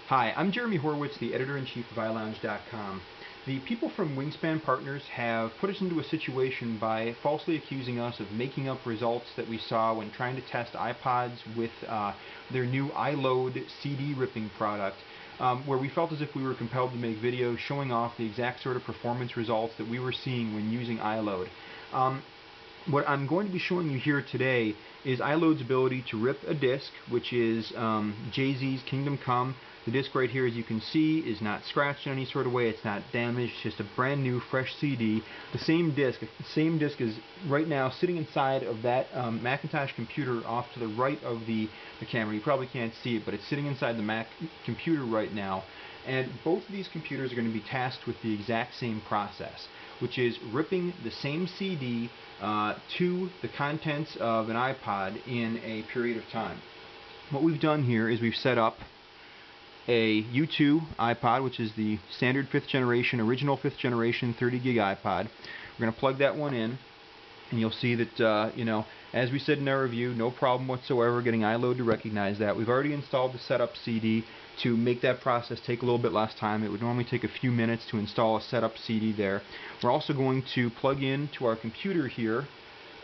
Hi, I'm Jeremy Horwitz, the editor-in-chief of iLounge.com. The people from Wingspan Partners have put us into a situation by falsely accusing us of making up results that we saw when trying to test iPods with their new iLoad CD ripping product, where we felt as if we were compelled to make videos showing off the exact sort of performance results that we were seeing when using iLoad. What I'm going to be showing you here today is iLoad's ability to rip a disc, which is Jay-Z's Kingdom Come. The disc right here, as you can see, is not scratched in any sort of way. It's not damaged. It's just a brand new, fresh CD. The same disc is right now sitting inside of that Macintosh computer off to the right of the camera. You probably can't see it, but it's sitting inside the Mac computer right now. And both of these computers are going to be tasked with the exact same process, which is ripping the same CD to the contents of an iPod in a period of time. What we've done here is we've set up a U2 iPod, which is the standard 5th generation, original 5th generation 30 gig iPod. We're going to plug that one in, and you'll see that, as we said in our review, no problem whatsoever getting iLoad to recognize that. We've already installed the setup CD to make that process take a little bit less time. It would normally take a few minutes to install a setup CD there. We're also going to plug in to our computer here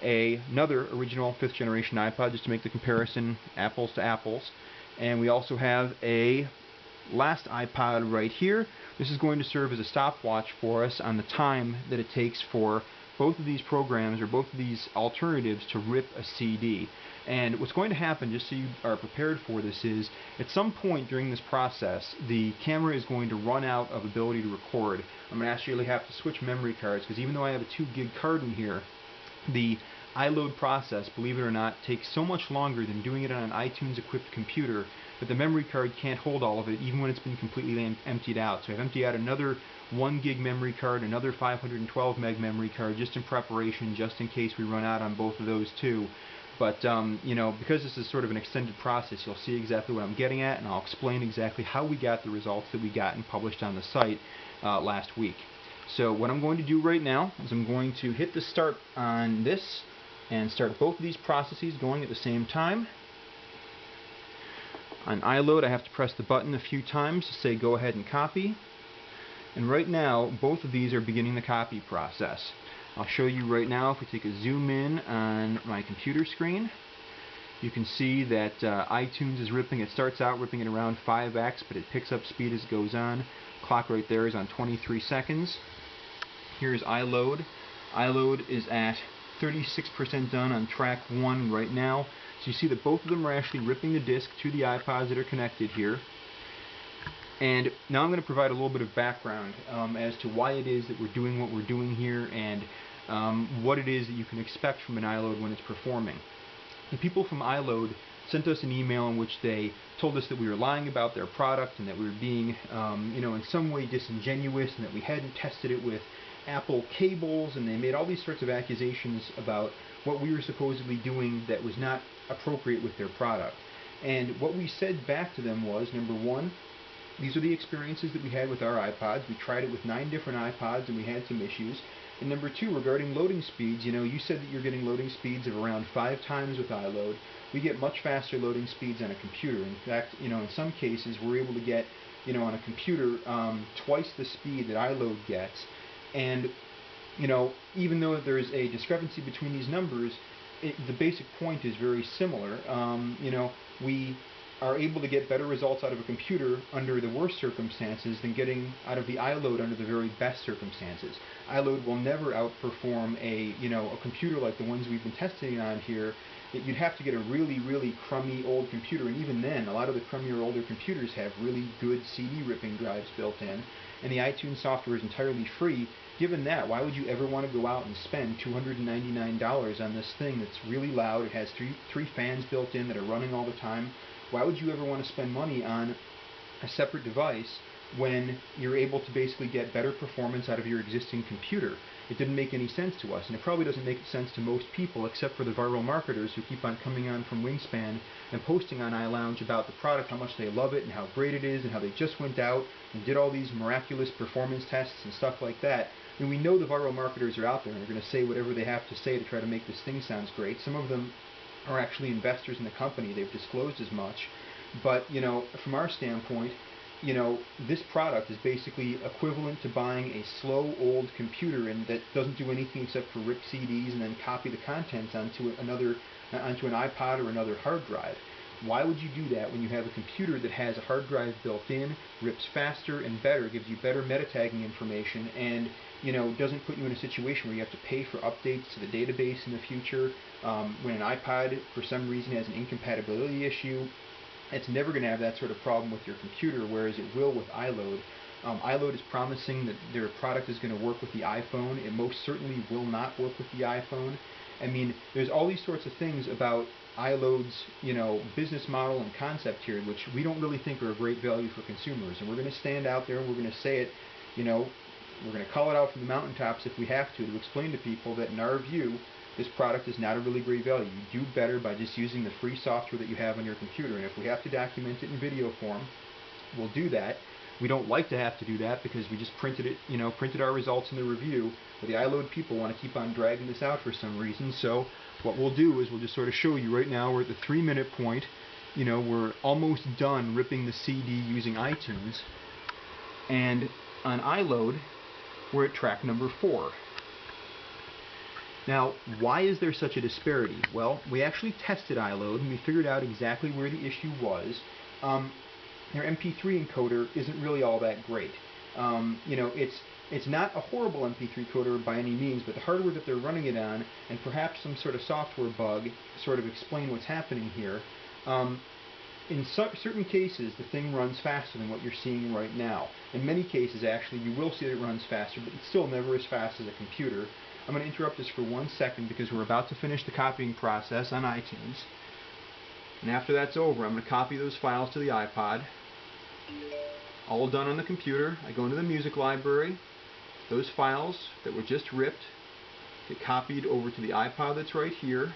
another original 5th generation iPod just to make the comparison apples to apples. And we also have a last iPod right here. This is going to serve as a stopwatch for us on the time that it takes for both of these programs or both of these alternatives to rip a CD. And what's going to happen, just so you are prepared for this, is at some point during this process the camera is going to run out of ability to record. I'm going to actually have to switch memory cards, because even though I have a 2 gig card in here, the iLoad process, believe it or not, takes so much longer than doing it on an iTunes equipped computer that the memory card can't hold all of it even when it's been completely emptied out. So I've emptied out another 1 gig memory card, another 512 meg memory card, just in preparation, just in case we run out on both of those too. But because this is sort of an extended process, you'll see exactly what I'm getting at, and I'll explain exactly how we got the results that we got and published on the site last week. So what I'm going to do right now is I'm going to hit the start on this and start both of these processes going at the same time. On iLoad, I have to press the button a few times to say go ahead and copy. And right now, both of these are beginning the copy process. I'll show you right now, if we take a zoom in on my computer screen, you can see that iTunes is ripping. It starts out ripping at around 5x, but it picks up speed as it goes on. Clock right there is on 23 seconds. Here's iLoad. iLoad is at 36% done on track 1 right now. So you see that both of them are actually ripping the disc to the iPods that are connected here. And now I'm going to provide a little bit of background as to why it is that we're doing what we're doing here, and what it is that you can expect from an iLoad when it's performing. The people from iLoad sent us an email in which they told us that we were lying about their product and that we were being, in some way disingenuous, and that we hadn't tested it with Apple cables, and they made all these sorts of accusations about what we were supposedly doing that was not appropriate with their product. And what we said back to them was, number one, these are the experiences that we had with our iPods. We tried it with 9 different iPods and we had some issues. And number two, regarding loading speeds, you said that you're getting loading speeds of around 5 times with iLoad. We get much faster loading speeds on a computer. In fact, in some cases we're able to get, on a computer twice the speed that iLoad gets. And, even though there's a discrepancy between these numbers, the basic point is very similar. We are able to get better results out of a computer under the worst circumstances than getting out of the iLoad under the very best circumstances. iLoad will never outperform a computer like the ones we've been testing on here. You'd have to get a really, really crummy old computer, and even then, a lot of the crummier older computers have really good CD ripping drives built in, and the iTunes software is entirely free. Given that, why would you ever want to go out and spend $299 on this thing that's really loud? It has three fans built in that are running all the time. Why would you ever want to spend money on a separate device when you're able to basically get better performance out of your existing computer? It didn't make any sense to us, and it probably doesn't make sense to most people except for the viral marketers who keep on coming on from Wingspan and posting on iLounge about the product, how much they love it and how great it is, and how they just went out and did all these miraculous performance tests and stuff like that. And we know the viral marketers are out there and they're going to say whatever they have to say to try to make this thing sound great. Some of them are actually investors in the company. They've disclosed as much. But, from our standpoint, you know, this product is basically equivalent to buying a slow old computer and that doesn't do anything except for rip CDs and then copy the contents onto onto an iPod or another hard drive. Why would you do that when you have a computer that has a hard drive built in, rips faster and better, gives you better meta-tagging information, and doesn't put you in a situation where you have to pay for updates to the database in the future? When an iPod for some reason has an incompatibility issue, it's never going to have that sort of problem with your computer, whereas it will with iLoad. iLoad is promising that their product is going to work with the iPhone. It most certainly will not work with the iPhone. I mean, there's all these sorts of things about iLoad's, business model and concept here, which we don't really think are a great value for consumers. And we're going to stand out there and we're going to say it, we're going to call it out from the mountaintops if we have to explain to people that in our view, this product is not a really great value. You do better by just using the free software that you have on your computer. And if we have to document it in video form, we'll do that. We don't like to have to do that because we just printed it, printed our results in the review. But the iLoad people want to keep on dragging this out for some reason. So what we'll do is we'll just sort of show you right now. We're at the 3-minute point. We're almost done ripping the CD using iTunes. And on iLoad, we're at track number 4. Now, why is there such a disparity? Well, we actually tested iLoad and we figured out exactly where the issue was. Their MP3 encoder isn't really all that great. It's not a horrible MP3 encoder by any means, but the hardware that they're running it on and perhaps some sort of software bug sort of explain what's happening here. In certain cases, the thing runs faster than what you're seeing right now. In many cases, actually, you will see that it runs faster, but it's still never as fast as a computer. I'm going to interrupt this for 1 second because we're about to finish the copying process on iTunes. And after that's over, I'm going to copy those files to the iPod. All done on the computer. I go into the music library. Those files that were just ripped get copied over to the iPod that's right here.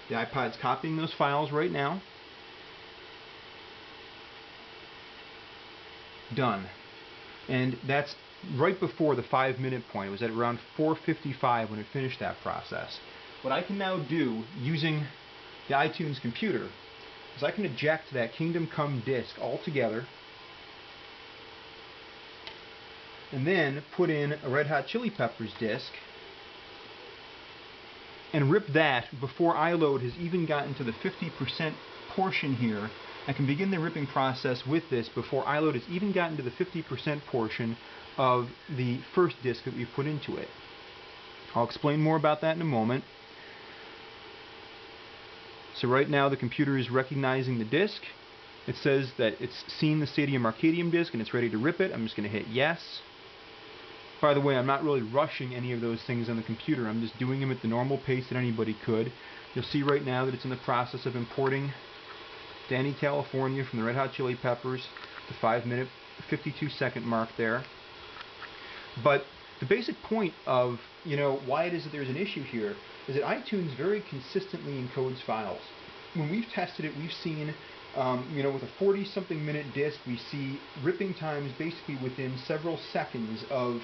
The iPod's copying those files right now. Done. And that's right before the 5-minute point. It was at around 4:55 when it finished that process. What I can now do using the iTunes computer is I can eject that Kingdom Come disk altogether and then put in a Red Hot Chili Peppers disk and rip that before iLoad has even gotten to the 50% portion here. I can begin the ripping process with this before iLoad has even gotten to the 50% portion of the first disk that we've put into it. I'll explain more about that in a moment. So right now the computer is recognizing the disk. It says that it's seen the Stadium Arcadium disk and it's ready to rip it. I'm just going to hit yes. By the way, I'm not really rushing any of those things on the computer. I'm just doing them at the normal pace that anybody could. You'll see right now that it's in the process of importing Danny California from the Red Hot Chili Peppers, the 5-minute, 52-second mark there. But the basic point of, why it is that there's an issue here is that iTunes very consistently encodes files. When we've tested it, we've seen, with a 40-something minute disk, we see ripping times basically within several seconds of,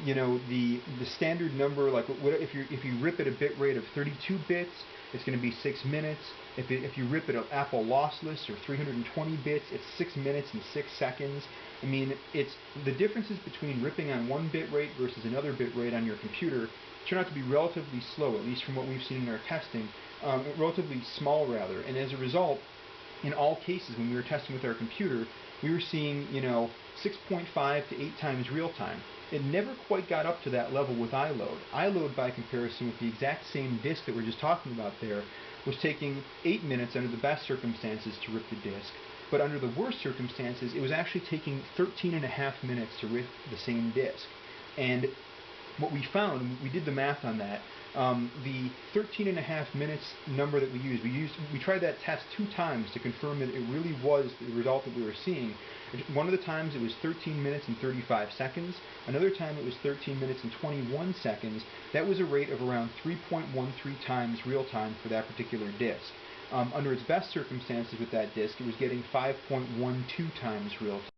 the standard number. Like if you rip at a bit rate of 32 bits, it's going to be 6 minutes. If you rip at an Apple lossless or 320 bits, it's 6 minutes and 6 seconds. I mean, it's the differences between ripping on one bit rate versus another bit rate on your computer turn out to be relatively slow, at least from what we've seen in our testing, relatively small rather. And as a result, in all cases when we were testing with our computer, we were seeing, 6.5 to 8 times real time. It never quite got up to that level with iLoad. iLoad, by comparison with the exact same disk that we're just talking about there, was taking 8 minutes under the best circumstances to rip the disk. But under the worst circumstances, it was actually taking 13.5 minutes to rip the same disk. And what we found, we did the math on that, the 13.5 minutes number that we tried that test 2 times to confirm that it really was the result that we were seeing. One of the times it was 13 minutes and 35 seconds. Another time it was 13 minutes and 21 seconds. That was a rate of around 3.13 times real time for that particular disk. Under its best circumstances with that disk, it was getting 5.12 times real time.